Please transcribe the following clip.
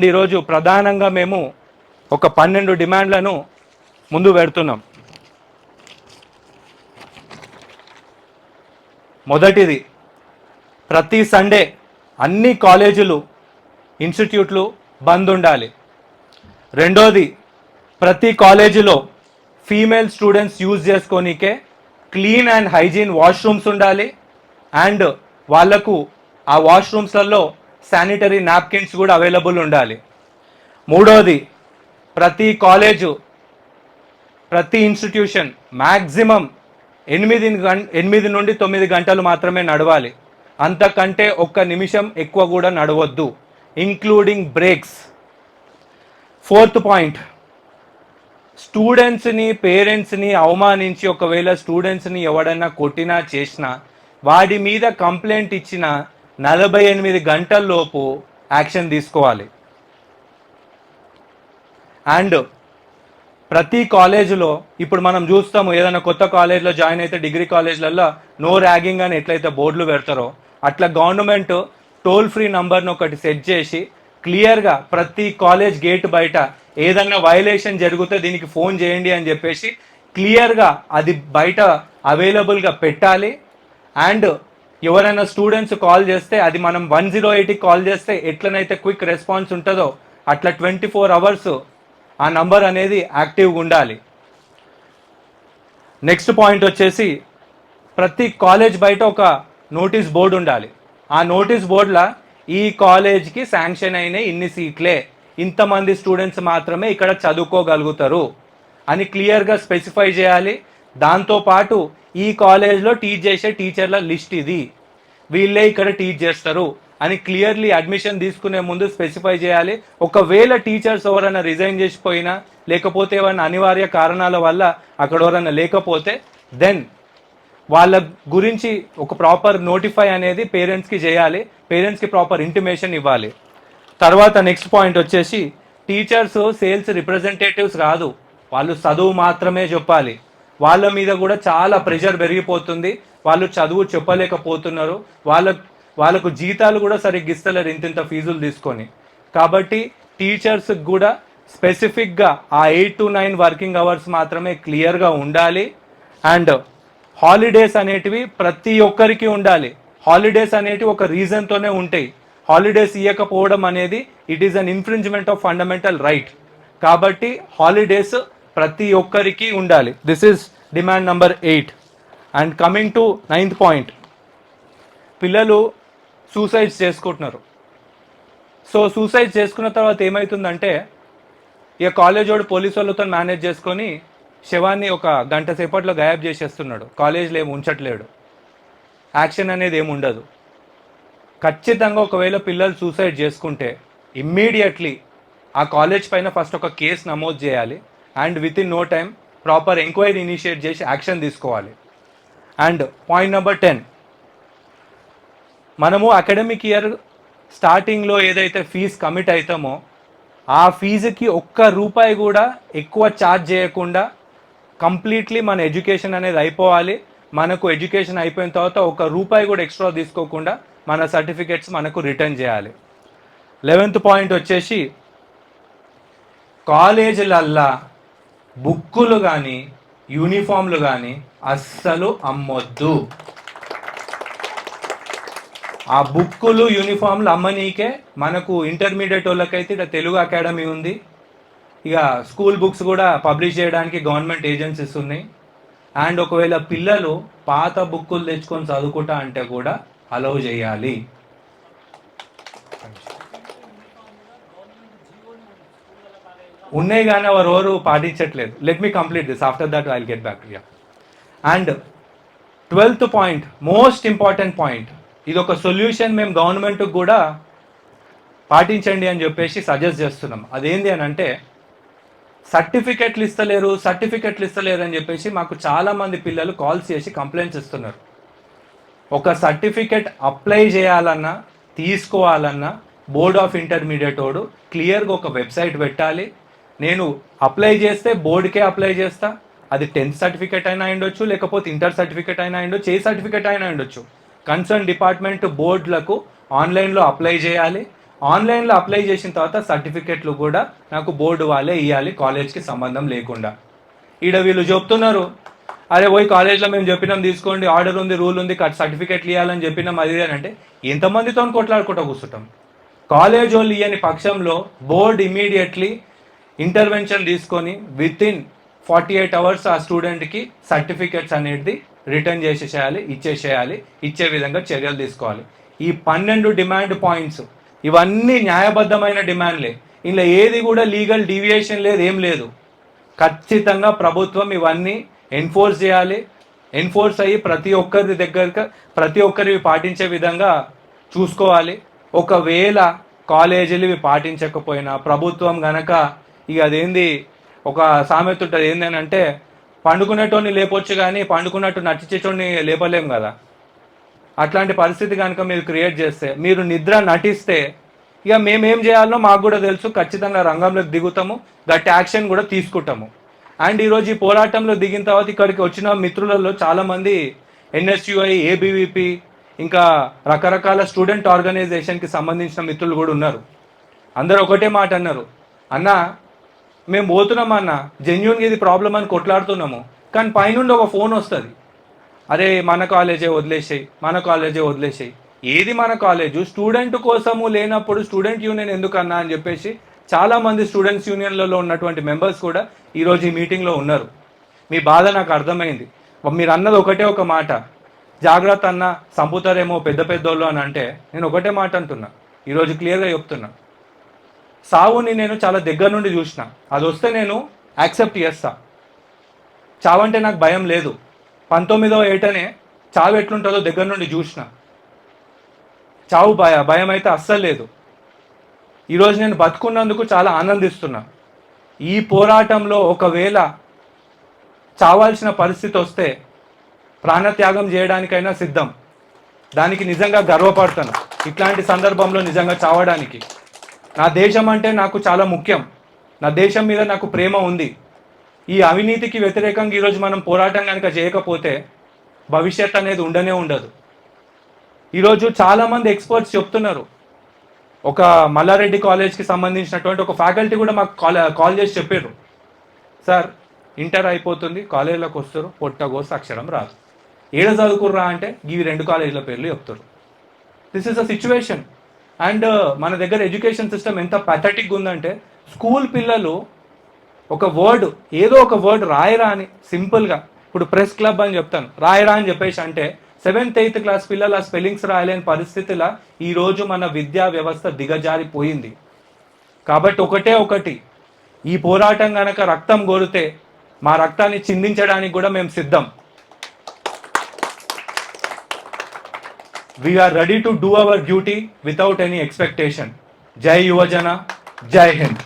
ఈరోజు ప్రధానంగా మేము ఒక 12 డిమాండ్లను ముందు పెడుతున్నాం. మొదటిది, ప్రతి సండే అన్ని కాలేజీలు ఇన్స్టిట్యూట్లు బంద్ ఉండాలి. రెండోది, ప్రతి కాలేజీలో ఫీమేల్ స్టూడెంట్స్ యూజ్ చేసుకోనికే క్లీన్ అండ్ హైజీన్ వాష్రూమ్స్ ఉండాలి. అండ్ వాళ్లకు ఆ వాష్రూమ్స్లలో శానిటరీ నాప్కిన్స్ కూడా అవైలబుల్ ఉండాలి. మూడోది, ప్రతి కాలేజు ప్రతి ఇన్స్టిట్యూషన్ మ్యాక్సిమం 8 నుండి 9 గంటలు మాత్రమే నడవాలి. అంతకంటే ఒక్క నిమిషం ఎక్కువ కూడా నడవద్దు, ఇంక్లూడింగ్ బ్రేక్స్. ఫోర్త్ పాయింట్, స్టూడెంట్స్ని పేరెంట్స్ని అవమానించి ఒకవేళ స్టూడెంట్స్ని ఎవడన్నా కొట్టినా చేసినా వాడి మీద కంప్లైంట్ ఇచ్చిన 48 గంటల్లోపు యాక్షన్ తీసుకోవాలి. అండ్ ప్రతి కాలేజీలో ఇప్పుడు మనం చూస్తాము, ఏదైనా కొత్త కాలేజ్లో జాయిన్ అయితే డిగ్రీ కాలేజ్లలో నో ర్యాగింగ్ అని ఎట్లయితే బోర్డులు పెడతారో అట్లా గవర్నమెంట్ టోల్ ఫ్రీ నంబర్ను ఒకటి సెట్ చేసి క్లియర్గా ప్రతి కాలేజ్ గేట్ బయట ఏదన్నా వైలేషన్ జరిగితే దీనికి ఫోన్ చేయండి అని చెప్పేసి క్లియర్గా అది బయట అవైలబుల్గా పెట్టాలి. అండ్ ఎవరైనా స్టూడెంట్స్ కాల్ చేస్తే అది మనం 108కి కాల్ చేస్తే ఎట్లనైతే క్విక్ రెస్పాన్స్ ఉంటుందో అట్లా 24 అవర్స్ ఆ నంబర్ అనేది యాక్టివ్గా ఉండాలి. నెక్స్ట్ పాయింట్ వచ్చేసి, ప్రతి కాలేజ్ బయట ఒక నోటీస్ బోర్డు ఉండాలి. ఆ నోటీస్ బోర్డులో ఈ కాలేజ్కి శాంక్షన్ అయిన ఇన్ని సీట్లే, ఇంతమంది స్టూడెంట్స్ మాత్రమే ఇక్కడ చదువుకోగలుగుతారు అని క్లియర్గా స్పెసిఫై చేయాలి. దాంతోపాటు ఈ కాలేజ్లో టీచ్ చేసే టీచర్ల లిస్ట్ ఇది, వీళ్ళే ఇక్కడ టీచ్ చేస్తారు అని క్లియర్లీ అడ్మిషన్ తీసుకునే ముందు స్పెసిఫై చేయాలి. ఒకవేళ టీచర్స్ ఎవరైనా రిజైన్ చేసిపోయినా లేకపోతే ఏమైనా అనివార్య కారణాల వల్ల అక్కడ ఎవరైనా లేకపోతే దెన్ వాళ్ళ గురించి ఒక ప్రాపర్ నోటిఫై అనేది పేరెంట్స్కి చేయాలి, పేరెంట్స్కి ప్రాపర్ ఇంటిమేషన్ ఇవ్వాలి. తర్వాత నెక్స్ట్ పాయింట్ వచ్చేసి, టీచర్స్ సేల్స్ రిప్రజెంటేటివ్స్ కాదు, వాళ్ళు చదువు మాత్రమే చెప్పాలి. వాళ్ళ మీద కూడా చాలా ప్రెషర్ పెరిగిపోతుంది, వాళ్ళు చదువు చెప్పలేకపోతున్నారు, వాళ్ళకు జీతాలు కూడా సరిగ్గా ఇస్తలేరు ఇంతింత ఫీజులు తీసుకొని. కాబట్టి టీచర్స్కి కూడా స్పెసిఫిక్గా ఆ 8 to 9 వర్కింగ్ అవర్స్ మాత్రమే క్లియర్గా ఉండాలి. అండ్ హాలిడేస్ అనేటివి ప్రతి ఒక్కరికి ఉండాలి. హాలిడేస్ అనేటివి ఒక రీజన్తోనే ఉంటాయి. హాలిడేస్ ఇవ్వకపోవడం అనేది it is an infringement of fundamental right. కాబట్టి హాలిడేస్ ప్రతి ఒక్కరికి ఉండాలి. This is demand number 8. And coming to 9th point, పిల్లలు సూసైడ్స్ చేసుకుంటున్నారు. సో సూసైడ్ చేసుకున్న తర్వాత ఏమవుతుందంటే, ఇక కాలేజ్ వాడు పోలీసు వాళ్ళతో మేనేజ్ చేసుకొని శవాన్ని ఒక గంట సేపట్లో గాయబ్ చేసేస్తున్నాడు, కాలేజ్లో ఏమి ఉంచట్లేడు, యాక్షన్ అనేది ఏమి ఉండదు. ఖచ్చితంగా ఒకవేళ పిల్లలు సూసైడ్ చేసుకుంటే ఇమ్మీడియట్లీ ఆ కాలేజ్ పైన ఫస్ట్ ఒక కేసు నమోదు చేయాలి. And within no time proper enquiry initiate చేసి యాక్షన్ తీసుకోవాలి. అండ్ పాయింట్ నెంబర్ 10, మనము అకాడమిక్ ఇయర్ స్టార్టింగ్లో ఏదైతే ఫీజు కమిట్ అవుతామో ఆ ఫీజుకి ₹1 కూడా ఎక్కువ ఛార్జ్ చేయకుండా కంప్లీట్లీ మన ఎడ్యుకేషన్ అనేది అయిపోవాలి. మనకు ఎడ్యుకేషన్ అయిపోయిన తర్వాత ₹1 కూడా ఎక్స్ట్రా తీసుకోకుండా మన సర్టిఫికెట్స్ మనకు రిటర్న్ చేయాలి. 11th పాయింట్ వచ్చేసి, కాలేజీలల్లా బుక్కులు కానీ యూనిఫామ్లు కానీ అస్సలు అమ్మొద్దు. ఆ బుక్కులు యూనిఫామ్లు అమ్మనీకే మనకు ఇంటర్మీడియట్ వాళ్ళకైతే ఇక్కడ తెలుగు అకాడమీ ఉంది, ఇక స్కూల్ బుక్స్ కూడా పబ్లిష్ చేయడానికి గవర్నమెంట్ ఏజెన్సీస్ ఉన్నాయి. అండ్ ఒకవేళ పిల్లలు పాత బుక్కులు తెచ్చుకొని చదువుకుంటా అంటే కూడా అలౌ చేయాలి. ఉన్నాయి కానీ ఎవరు పాటించట్లేదు. Let me complete this, after that I will get back. And 12th point, most important point, ఇది ఒక సొల్యూషన్ మేము గవర్నమెంట్కి కూడా పాటించండి అని చెప్పేసి సజెస్ట్ చేస్తున్నాం. అదేంటి అని అంటే, సర్టిఫికెట్లు ఇస్తలేరు అని చెప్పేసి మాకు చాలామంది పిల్లలు కాల్స్ చేసి కంప్లైంట్స్ ఇస్తున్నారు. ఒక సర్టిఫికెట్ అప్లై చేయాలన్నా తీసుకోవాలన్నా బోర్డ్ ఆఫ్ ఇంటర్మీడియట్ వాడు క్లియర్గా ఒక వెబ్సైట్ పెట్టాలి. నేను అప్లై చేస్తే బోర్డుకే అప్లై చేస్తా, అది 10th సర్టిఫికెట్ అయినా ఉండొచ్చు, లేకపోతే ఇంటర్ సర్టిఫికెట్ అయినా ఉండొచ్చు, ఏ సర్టిఫికెట్ అయినా ఉండొచ్చు. కన్సర్న్ డిపార్ట్మెంట్ బోర్డులకు ఆన్లైన్లో అప్లై చేయాలి. ఆన్లైన్లో అప్లై చేసిన తర్వాత సర్టిఫికెట్లు కూడా నాకు బోర్డు వాళ్ళే ఇవ్వాలి, కాలేజ్కి సంబంధం లేకుండా. ఈడ వీళ్ళు చెప్తున్నారు, అరే పోయి కాలేజ్లో మేము చెప్పినాం తీసుకోండి, ఆర్డర్ ఉంది, రూల్ ఉంది, సర్టిఫికెట్లు ఇవ్వాలని చెప్పినాం, అది అని అంటే ఎంతమందితో కొట్లాడుకుంటూ కూర్చుంటాం. కాలేజ్ వాళ్ళు ఇవ్వని పక్షంలో బోర్డు ఇమీడియట్లీ ఇంటర్వెన్షన్ తీసుకొని విత్ ఇన్ 48 అవర్స్ ఆ స్టూడెంట్కి సర్టిఫికెట్స్ అనేది రిటర్న్ చేసేసేయాలి, ఇచ్చే విధంగా చర్యలు తీసుకోవాలి. ఈ 12 డిమాండ్ పాయింట్స్ ఇవన్నీ న్యాయబద్ధమైన డిమాండ్లే, ఇలా ఏది కూడా లీగల్ డీవియేషన్ లేదు, ఏం లేదు. ఖచ్చితంగా ప్రభుత్వం ఇవన్నీ ఎన్ఫోర్స్ చేయాలి, ఎన్ఫోర్స్ అయ్యి ప్రతి ఒక్కరివి పాటించే విధంగా చూసుకోవాలి. ఒకవేళ కాలేజీలు ఇవి పాటించకపోయినా ప్రభుత్వం గనక ఇక అదేంది ఒక సామెత ఉంటుంది, ఏంటంటే పండుకునేటోని లేపొచ్చు కానీ పండుకున్నట్టు నటించేటోని లేపలేం కదా. అట్లాంటి పరిస్థితి కనుక మీరు క్రియేట్ చేస్తే, మీరు నిద్ర నటిస్తే, ఇక మేమేం చేయాలో మాకు కూడా తెలుసు, ఖచ్చితంగా రంగంలోకి దిగుతాము, గట్టి యాక్షన్ కూడా తీసుకుంటాము. అండ్ ఈరోజు ఈ పోరాటంలో దిగిన తర్వాత ఇక్కడికి వచ్చిన మిత్రులలో చాలామంది NSUI, ABVP, ఇంకా రకరకాల స్టూడెంట్ ఆర్గనైజేషన్కి సంబంధించిన మిత్రులు కూడా ఉన్నారు. అందరూ ఒకటే మాట అన్నారు, అన్న మేము పోతున్నాం అన్న, జెన్యున్గా ఇది ప్రాబ్లం అని కొట్లాడుతున్నాము, కానీ పైనుండి ఒక ఫోన్ వస్తుంది, అరే మన కాలేజే వదిలేసేయి. ఏది మన కాలేజు? స్టూడెంట్ కోసము లేనప్పుడు స్టూడెంట్ యూనియన్ ఎందుకన్నా అని చెప్పేసి చాలామంది స్టూడెంట్స్ యూనియన్లలో ఉన్నటువంటి మెంబర్స్ కూడా ఈరోజు ఈ మీటింగ్లో ఉన్నారు. మీ బాధ నాకు అర్థమైంది. మీరు అన్నది ఒకటే ఒక మాట, జాగ్రత్త అన్న చంపుతారేమో పెద్దోళ్ళు అని అంటే, నేను ఒకటే మాట అంటున్నా, ఈరోజు క్లియర్గా చెప్తున్నా, సావుని నేను చాలా దగ్గర నుండి చూసిన, అది వస్తే నేను యాక్సెప్ట్ చేస్తా. చావంటే నాకు భయం లేదు. 19వ ఏటనే చావు ఎట్లుంటుందో దగ్గర నుండి చూసిన. చావు భయం అయితే అస్సలు లేదు. ఈరోజు నేను బతుకున్నందుకు చాలా ఆనందిస్తున్నా. ఈ పోరాటంలో ఒకవేళ చావాల్సిన పరిస్థితి వస్తే ప్రాణత్యాగం చేయడానికైనా సిద్ధం. దానికి నిజంగా గర్వపడతాను. ఇట్లాంటి సందర్భంలో నిజంగా చావడానికి. నా దేశం అంటే నాకు చాలా ముఖ్యం. నా దేశం మీద నాకు ప్రేమ ఉంది. ఈ అవినీతికి వ్యతిరేకంగా ఈరోజు మనం పోరాటం కనుక చేయకపోతే భవిష్యత్ అనేది ఉండదు. ఈరోజు చాలామంది ఎక్స్పర్ట్స్ చెప్తున్నారు. ఒక మల్లారెడ్డి కాలేజ్కి సంబంధించినటువంటి ఒక ఫ్యాకల్టీ కూడా మాకు కాల్ చేసి చెప్పారు, సార్ ఇంటర్ అయిపోతుంది, కాలేజీలోకి వస్తారు, పొట్టగోసి అక్షరం రాదు, ఏడ చదువుకుర్రా అంటే ఇవి 2 కాలేజీల పేర్లు చెప్తారు. This is a situation. And మన దగ్గర ఎడ్యుకేషన్ సిస్టమ్ ఎంత పథటిక్గా ఉందంటే, స్కూల్ పిల్లలు ఏదో ఒక వర్డ్ రాయరా అని సింపుల్గా, ఇప్పుడు ప్రెస్ క్లబ్ అని చెప్తాను, రాయరా అని చెప్పేసి అంటే 7th 8th క్లాస్ పిల్లలు ఆ స్పెల్లింగ్స్ రాయలేని పరిస్థితిలో ఈరోజు మన విద్యా వ్యవస్థ దిగజారిపోయింది. కాబట్టి ఒకటి, ఈ పోరాటం కనుక రక్తం కోరితే మా రక్తాన్ని చిందించడానికి కూడా మేము సిద్ధం. We are ready to do our duty without any expectation. Jai Yuvajana, Jai Hind.